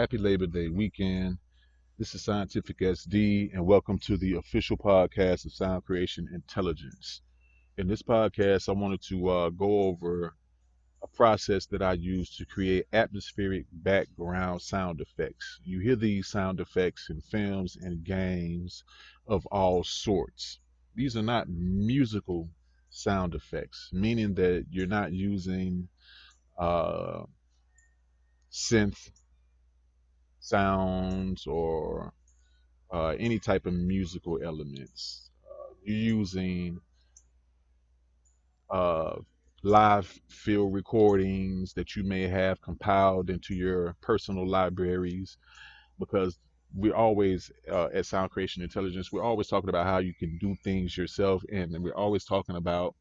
Happy Labor Day weekend. This is Scientific SD, and welcome to the official podcast of Sound Creation Intelligence. In this podcast, I wanted to go over a process that I use to create atmospheric background sound effects. You hear these sound effects in films and games of all sorts. These are not musical sound effects, meaning that you're not using uh, synth sounds or any type of musical elements. You're using uh, live field recordings that you may have compiled into your personal libraries because we're always at Sound Creation Intelligence, we're always talking about how you can do things yourself, and we're always talking about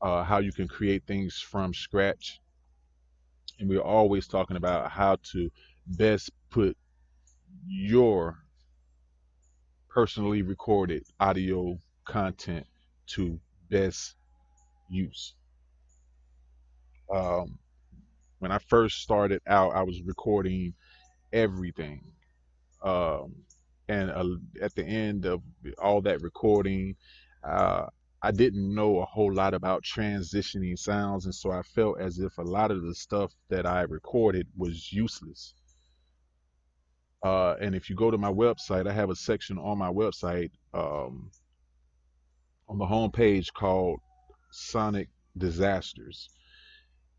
how you can create things from scratch, and we're always talking about how to best put your personally recorded audio content to best use. Um, when I first started out, I was recording everything. Um, and at the end of all that recording, uh, I didn't know a whole lot about transitioning sounds. And so I felt as if a lot of the stuff that I recorded was useless. And if you go to my website, I have a section on my website on the home page called Sonic Disasters.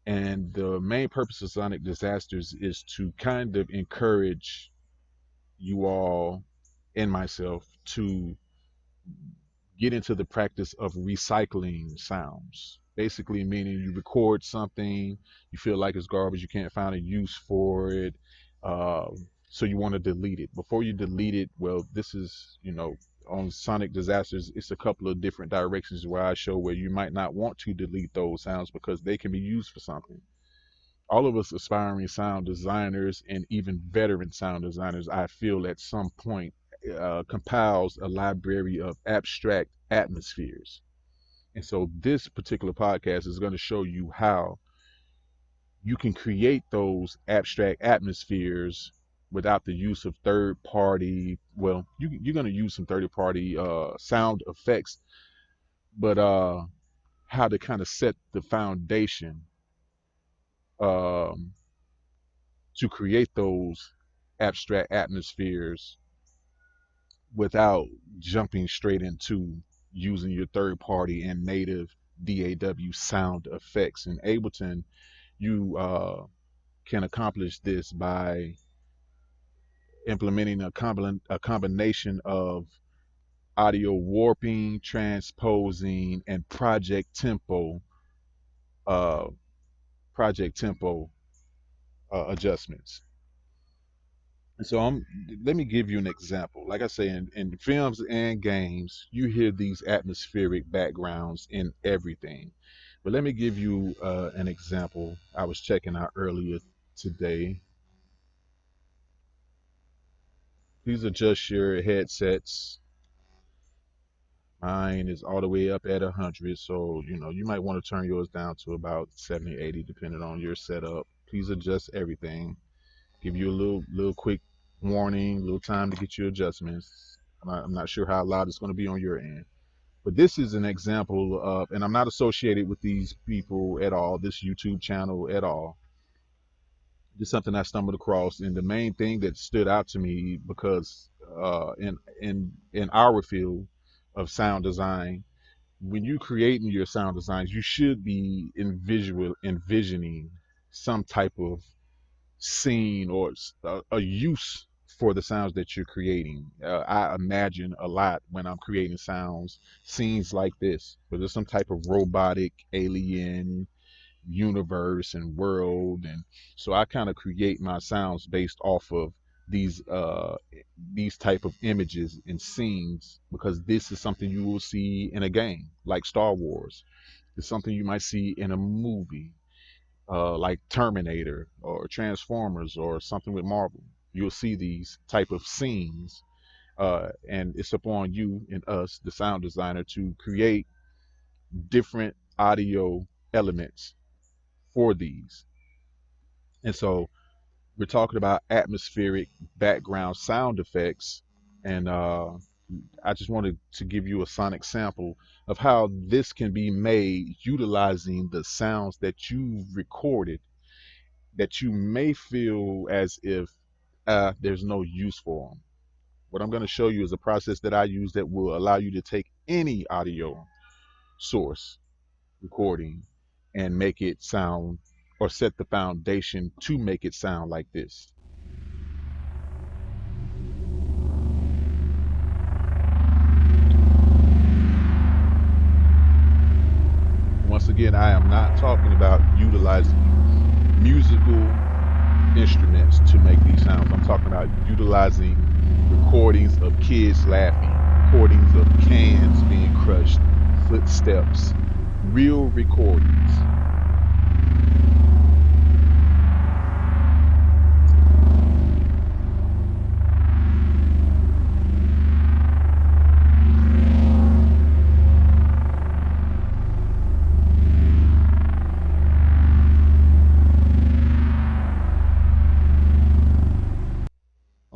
And the main purpose of Sonic Disasters is to kind of encourage you all and myself to get into the practice of recycling sounds. Basically, meaning you record something, you feel like it's garbage, you can't find a use for it, uh, so you want to delete it. Before you delete it, well, this is, on Sonic Disasters, it's a couple of different directions where I show where you might not want to delete those sounds because they can be used for something. All of us aspiring sound designers and even veteran sound designers, I feel at some point compiles a library of abstract atmospheres. And so this particular podcast is going to show you how you can create those abstract atmospheres without the use of third party. Well, you're going to use some third party sound effects, but how to kind of set the foundation um, to create those abstract atmospheres without jumping straight into using your third party and native DAW sound effects. In Ableton, you can accomplish this by implementing a combination of audio warping, transposing, and uh, project tempo adjustments. And so let me give you an example. Like I say, in films and games, you hear these atmospheric backgrounds in everything. But let me give you an example. I was checking out earlier today. Please adjust your headsets. Mine is all the way up at 100, so you might want to turn yours down to about 70, 80, depending on your setup. Please adjust everything. Give you a little quick warning, little time to get your adjustments. I'm not sure how loud it's going to be on your end. But this is an example of, and I'm not associated with these people at all, this YouTube channel at all. Just something I stumbled across, and the main thing that stood out to me because in our field of sound design, when you creating your sound designs, you should be envisioning some type of scene or a use for the sounds that you're creating. I imagine a lot when I'm creating scenes like this, where there's some type of robotic alien universe and world, and so I kind of create my sounds based off of these type of images and scenes because this is something you will see in a game like Star Wars. It's something you might see in a movie like Terminator or Transformers or something with Marvel. You'll see these type of scenes, and it's upon you and us, the sound designer, to create different audio elements for these. And so We're talking about atmospheric background sound effects, and I just wanted to give you a sonic sample of how this can be made utilizing the sounds that you've recorded that you may feel as if there's no use for them. What I'm going to show you is a process that I use that will allow you to take any audio source recording and make it sound or set the foundation to make it sound like this. Once again, I am not talking about utilizing musical instruments to make these sounds. I'm talking about utilizing recordings of kids laughing, recordings of cans being crushed, footsteps, real recordings.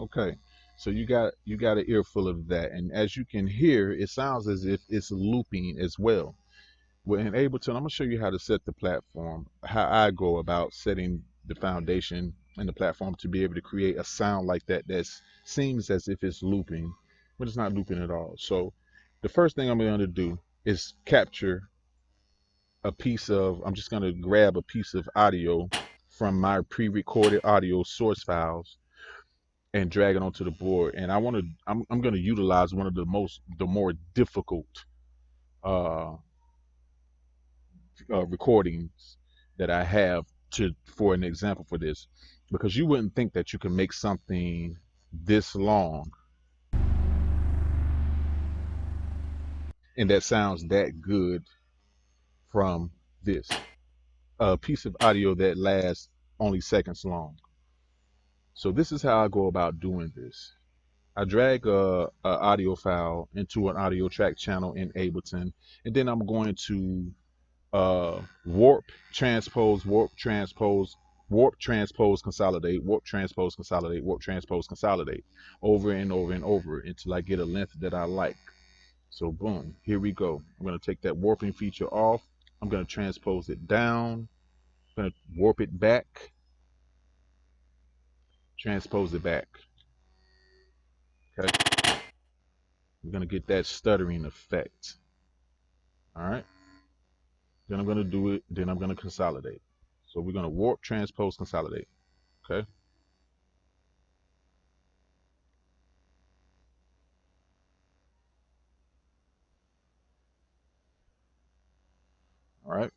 Okay, so you got an earful of that, and as you can hear, it sounds as if it's looping as well. Well, in Ableton, I'm gonna show you how to set the platform, how I go about setting the foundation and the platform to be able to create a sound like that that seems as if it's looping, but it's not looping at all. So the first thing I'm going to do is capture a piece of, I'm just going to grab a piece of audio from my pre-recorded audio source files and drag it onto the board. And I'm going to utilize one of the more difficult uh, recordings that I have to for an example for this, because you wouldn't think that you can make something this long and that sounds that good from this. A piece of audio that lasts only seconds long. So this is how I go about doing this. I drag a audio file into an audio track channel in Ableton, and then I'm going to warp, transpose, warp, transpose, warp, transpose, consolidate, warp, transpose, consolidate, warp, transpose, consolidate, over and over and over until I get a length that I like. So boom, here we go. I'm going to take that warping feature off. I'm going to transpose it down. I'm going to warp it back, transpose it back. Okay, we're going to get that stuttering effect. All right, then I'm going to do it. Then I'm going to consolidate. So we're going to warp, transpose, consolidate. Okay. All right.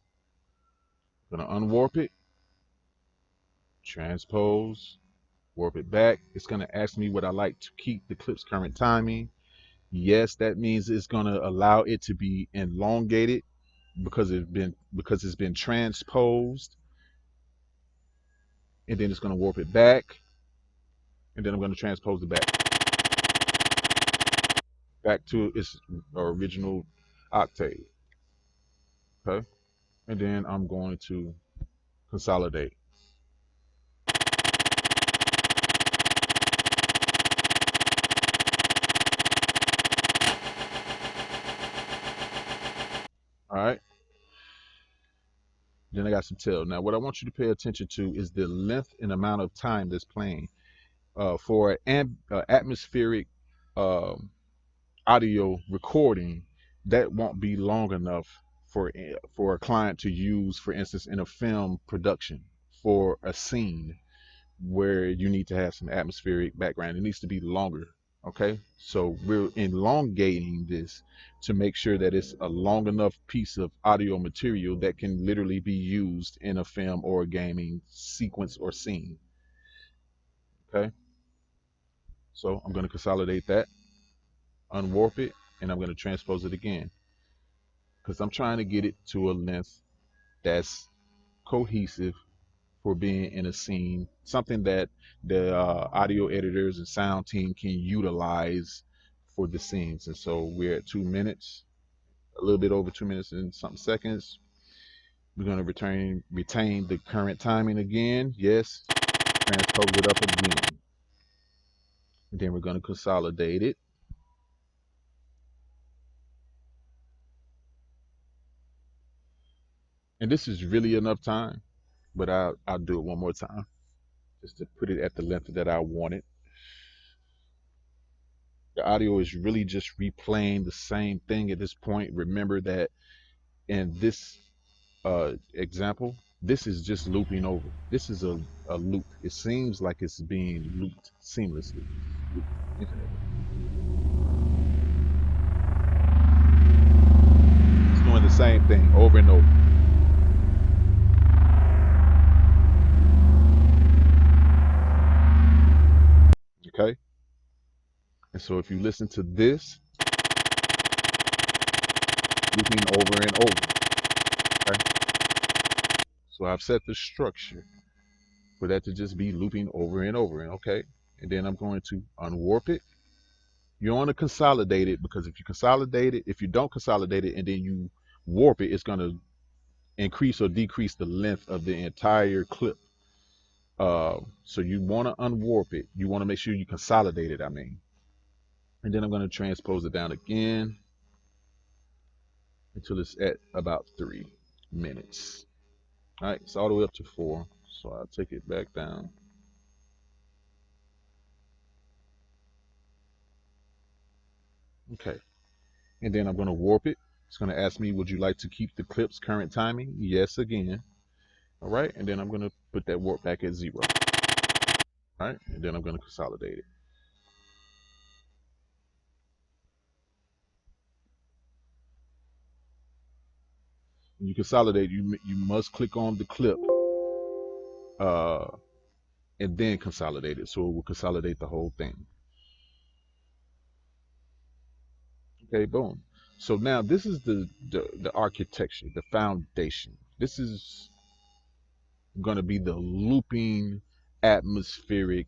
I'm going to unwarp it, transpose, warp it back. It's going to ask me what I like to keep the clip's current timing. Yes, that means it's going to allow it to be elongated because it's been transposed, and then it's going to warp it back, and then I'm going to transpose it back to its original octave. Okay, and then I'm going to consolidate. All right, then I got some tail. Now, what I want you to pay attention to is the length and amount of time that's playing. For an atmospheric um audio recording, that won't be long enough for a client to use, for instance, in a film production for a scene where you need to have some atmospheric background. It needs to be longer. Okay, so we're elongating this to make sure that it's a long enough piece of audio material that can literally be used in a film or a gaming sequence or scene. Okay, so I'm going to consolidate that, unwarp it, and I'm going to transpose it again because I'm trying to get it to a length that's cohesive for being in a scene, something that the audio editors and sound team can utilize for the scenes. And so we're at 2 minutes, a little bit over 2 minutes and something seconds. We're going to retain the current timing again. Yes. transpose it up again. And then we're going to consolidate it. And this is really enough time, but I'll do it one more time just to put it at the length that I want it. The audio is really just replaying the same thing at this point. Remember that in this example, this is just looping over. This is a loop. It seems like it's being looped seamlessly. Looped infinitely. It's doing the same thing over and over. Okay? And so if you listen to this, looping over and over. Okay? So I've set the structure for that to just be looping over and over. And okay? And then I'm going to unwarp it. You want to consolidate it because if you consolidate it, if you don't consolidate it and then you warp it, it's going to increase or decrease the length of the entire clip. So you want to unwarp it. You want to make sure you consolidate it, I mean. And then I'm going to transpose it down again until it's at about 3 minutes. All right, it's all the way up to 4. So I'll take it back down. Okay. And then I'm going to warp it. It's going to ask me, would you like to keep the clip's current timing? Yes, again. All right. And then I'm going to put that warp back at 0. All right. And then I'm going to consolidate it. When you consolidate, you must click on the clip and then consolidate it. So it will consolidate the whole thing. Okay, boom. So now this is the architecture, the foundation. This is going to be the looping atmospheric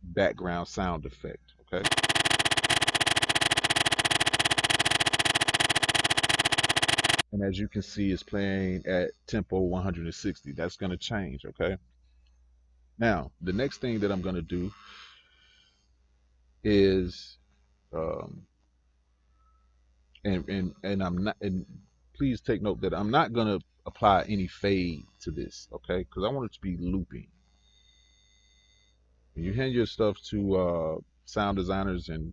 background sound effect. Okay. And as you can see, it's playing at tempo 160. That's going to change. Okay. Now, the next thing that I'm going to do is, um, and I'm not, and please take note that I'm not going to apply any fade to this. Okay. Because I want it to be looping. When you hand your stuff to sound designers and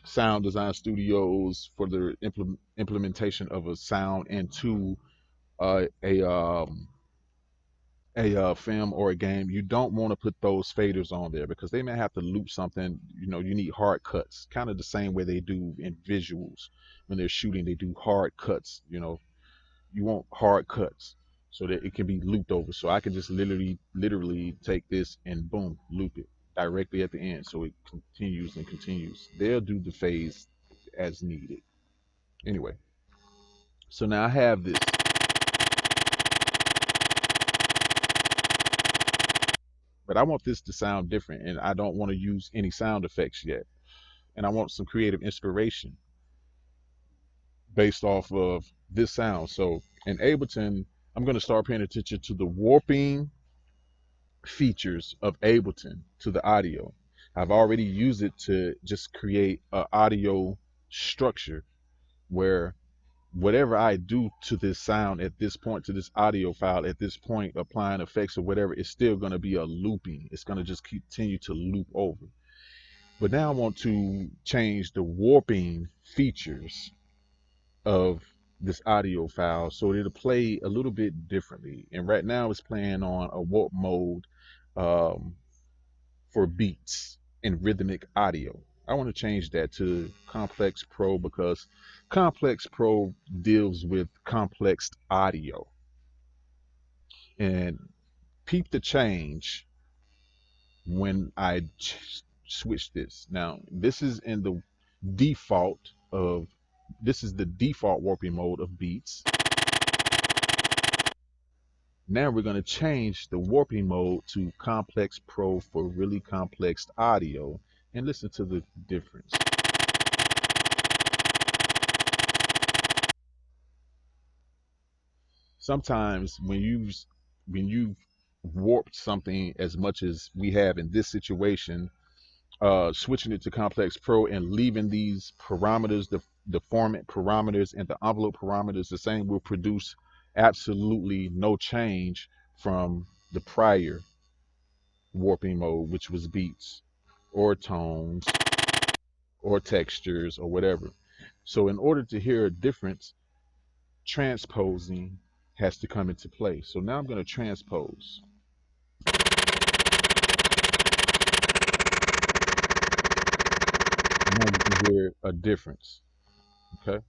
sound design studios for the implementation of a sound into uh, a um, a film or a game, you don't want to put those faders on there because they may have to loop something. You know, you need hard cuts, kind of the same way they do in visuals when they're shooting. They do hard cuts. You know, you want hard cuts so that it can be looped over. So I can just literally take this and boom, loop it directly at the end. So it continues and continues. They'll do the phase as needed. Anyway, so now I have this, but I want this to sound different and I don't want to use any sound effects yet. And I want some creative inspiration based off of this sound. So in Ableton, I'm going to start paying attention to the warping features of Ableton to the audio. I've already used it to just create an audio structure where whatever I do to this sound at this point, to this audio file at this point, applying effects or whatever, it's still going to be a looping. It's going to just continue to loop over. But now I want to change the warping features of this audio file so it'll play a little bit differently. And right now it's playing on a warp mode um, for beats and rhythmic audio. I want to change that to Complex Pro because Complex Pro deals with complex audio. And peep the change when I switch this. Now, this is in the default of, this is the default warping mode of beats. Now we're going to change the warping mode to Complex Pro for really complex audio and listen to the difference. Sometimes when you warped something as much as we have in this situation, switching it to Complex Pro and leaving these parameters, the format parameters and the envelope parameters the same, will produce absolutely no change from the prior warping mode, which was beats or tones or textures or whatever. So in order to hear a difference, transposing has to come into play. So now I'm going to transpose. And now you can hear a difference. Okay.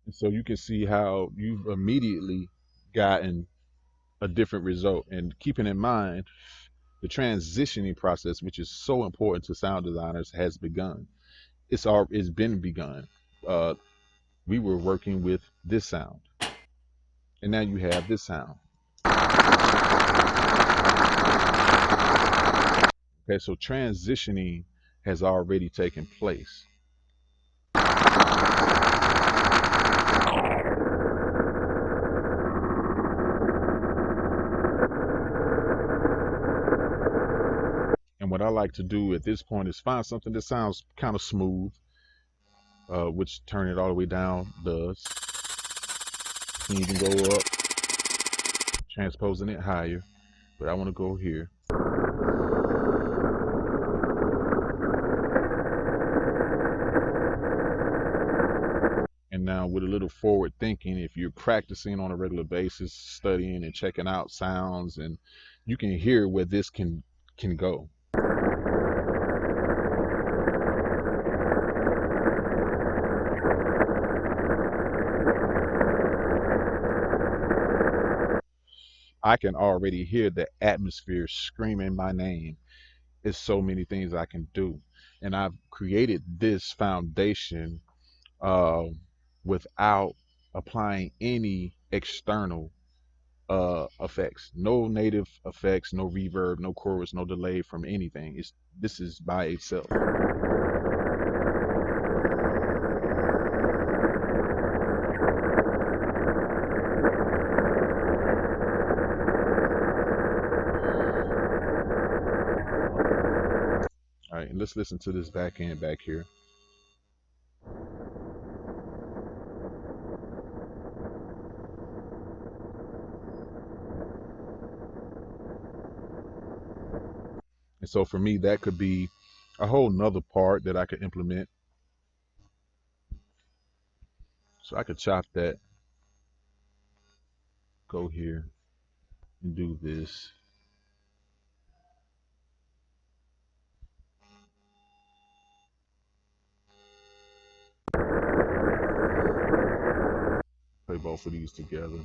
And so you can see how you've immediately gotten a different result. And keeping in mind, the transitioning process, which is so important to sound designers, has begun. It's been begun. Uh, we were working with this sound, and now you have this sound. Okay, so transitioning has already taken place. And what I like to do at this point is find something that sounds kind of smooth, which turn it all the way down does. You can even go up, transposing it higher, but I want to go here. And now with a little forward thinking, if you're practicing on a regular basis, studying and checking out sounds, and you can hear where this can go. I can already hear the atmosphere screaming my name. It's so many things I can do. And I've created this foundation uh, without applying any external effects. No native effects, no reverb, no chorus, no delay from anything. This is by itself. All right, and let's listen to this back end back here. And so for me, that could be a whole nother part that I could implement. So I could chop that, go here and do this. Play both of these together.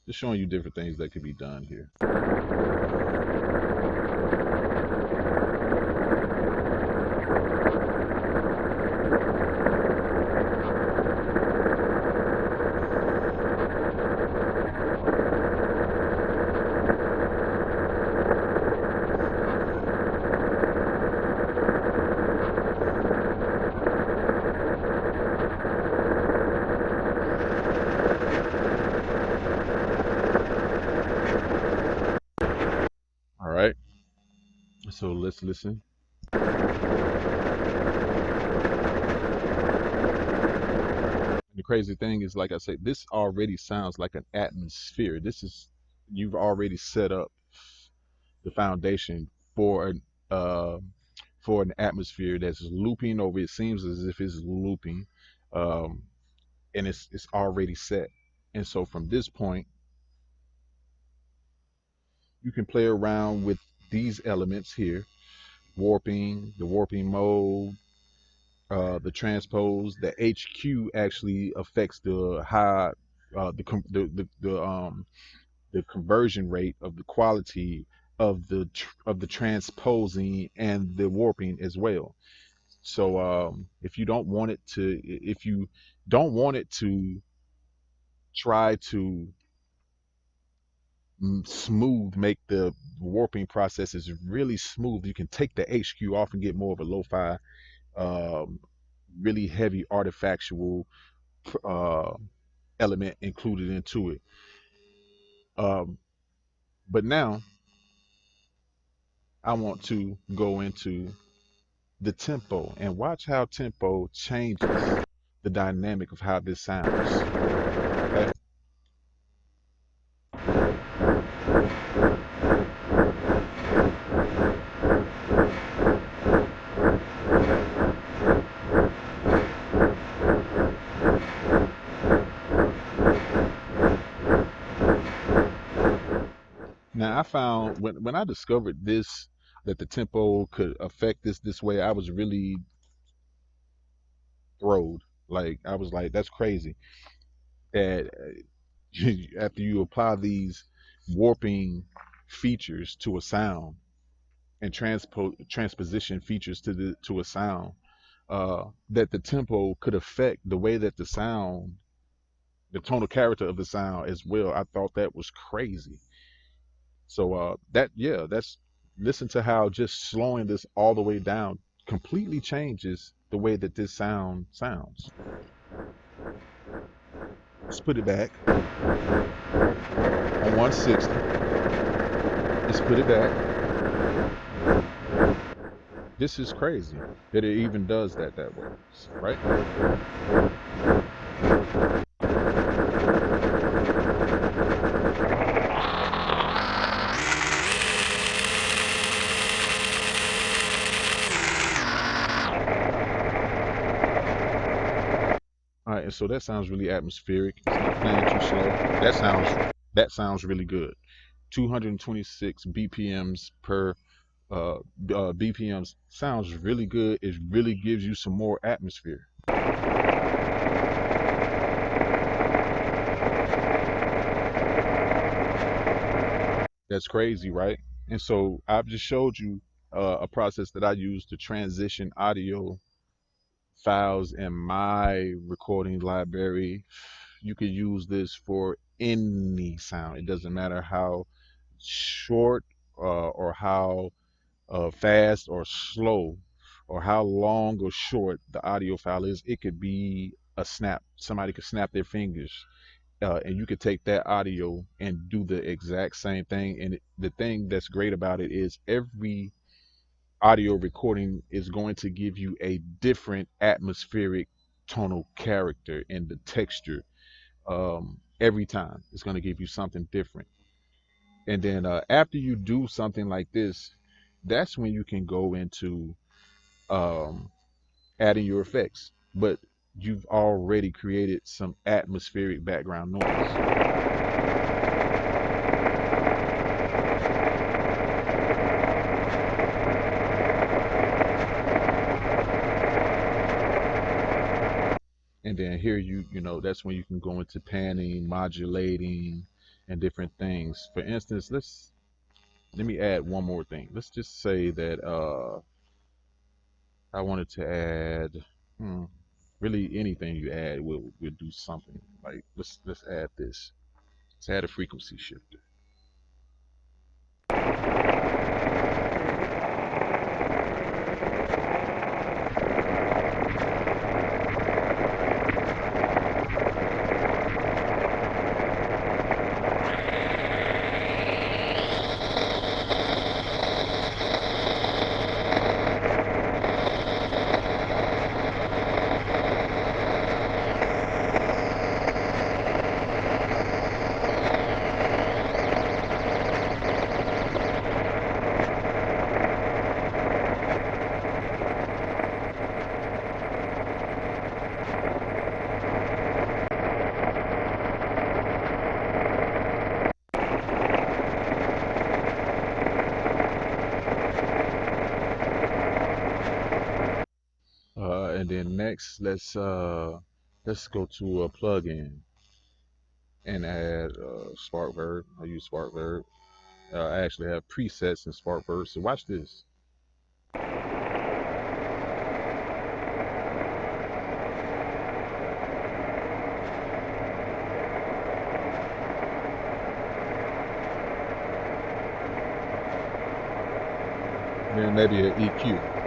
Just showing you different things that could be done here. All right. So let's listen. The crazy thing is, like I said, this already sounds like an atmosphere. You've already set up the foundation uh, for an atmosphere that's looping over. It seems as if it's looping, um, and it's already set. And so from this point, you can play around with these elements here: warping, the warping mode, the transpose. The HQ actually affects the high, the conversion rate of the quality of the transposing and the warping as well. So if you don't want it to, if you don't want it to try to smooth, make the warping processes really smooth. You can take the HQ off and get more of a lo-fi, um, really heavy artifactual uh, element included into it. Um, but now I want to go into the tempo and watch how tempo changes the dynamic of how this sounds. Okay. Now I found when I discovered this, that the tempo could affect this way, I was really thrilled. Like I was like, that's crazy. That after you apply these warping features to a sound and transposition features to a sound, that the tempo could affect the way that the sound, the tonal character of the sound as well. I thought that was crazy. So that yeah, that's listen to how just slowing this all the way down completely changes the way that this sound sounds. Let's put it back on 160. Let's put it back. This is crazy that it even does that way, right? All right, and so that sounds really atmospheric. It's not playing too slow. That sounds really good. 226 BPMs per BPMs sounds really good. It really gives you some more atmosphere. That's crazy, right? And so I've just showed you a process that I use to transition audio files in my recording library. You could use this for any sound. It doesn't matter how short or how fast or slow or how long or short the audio file is. It could be a snap. Somebody could snap their fingers, and you could take that audio and do the exact same thing. And the thing that's great about it is every audio recording is going to give you a different atmospheric tonal character and the texture. Every time it's going to give you something different. And then after you do something like this, that's when you can go into um, adding your effects. But you've already created some atmospheric background noise. And then here you know that's when you can go into panning, modulating, and different things. For instance, let me add one more thing. Let's just say that I wanted to add hmm, really anything you add will do something. Like let's add this. Let's add a frequency shifter. And then next, let's go to a plugin and add SparkVerb. I use SparkVerb. I actually have presets in SparkVerb. So watch this. then maybe an EQ.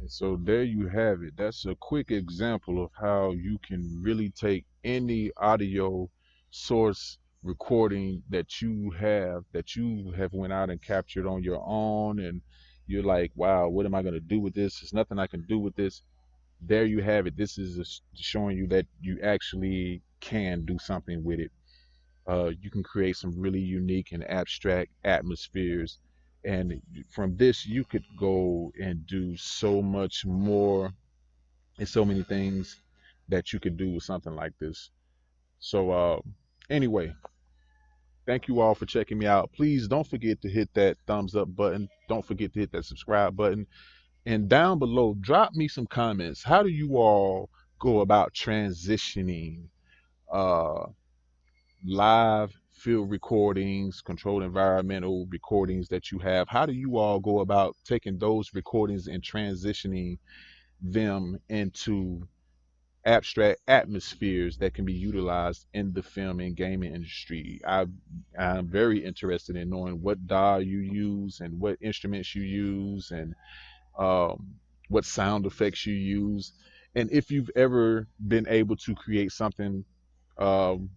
And so there you have it. That's a quick example of how you can really take any audio source recording that you have went out and captured on your own, and you're like, wow, what am I going to do with this? There's nothing I can do with this. There you have it. This is showing you that you actually can do something with it. You can create some really unique and abstract atmospheres. And from this, you could go and do so much more and so many things that you could do with something like this. So, anyway, thank you all for checking me out. Please don't forget to hit that thumbs up button. Don't forget to hit that subscribe button. And down below, drop me some comments. How do you all go about transitioning uh, live field recordings, controlled environmental recordings that you have? How do you all go about taking those recordings and transitioning them into abstract atmospheres that can be utilized in the film and gaming industry? I'm very interested in knowing what DAW you use and what instruments you use, and um, what sound effects you use, and if you've ever been able to create something um,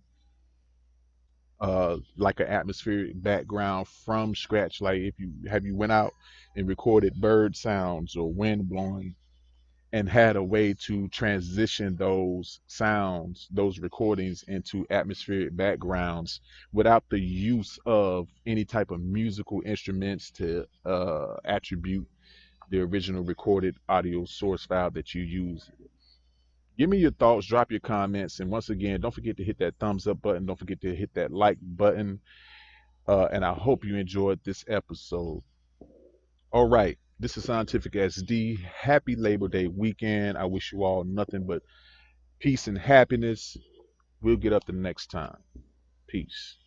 like an atmospheric background from scratch. Like, if you went out and recorded bird sounds or wind blowing and had a way to transition those sounds, those recordings, into atmospheric backgrounds without the use of any type of musical instruments to attribute the original recorded audio source file that you use. Give me your thoughts, drop your comments, and once again, don't forget to hit that thumbs up button. Don't forget to hit that like button. And I hope you enjoyed this episode. All right, this is Scientific SD. Happy Labor Day weekend. I wish you all nothing but peace and happiness. We'll get up the next time. Peace.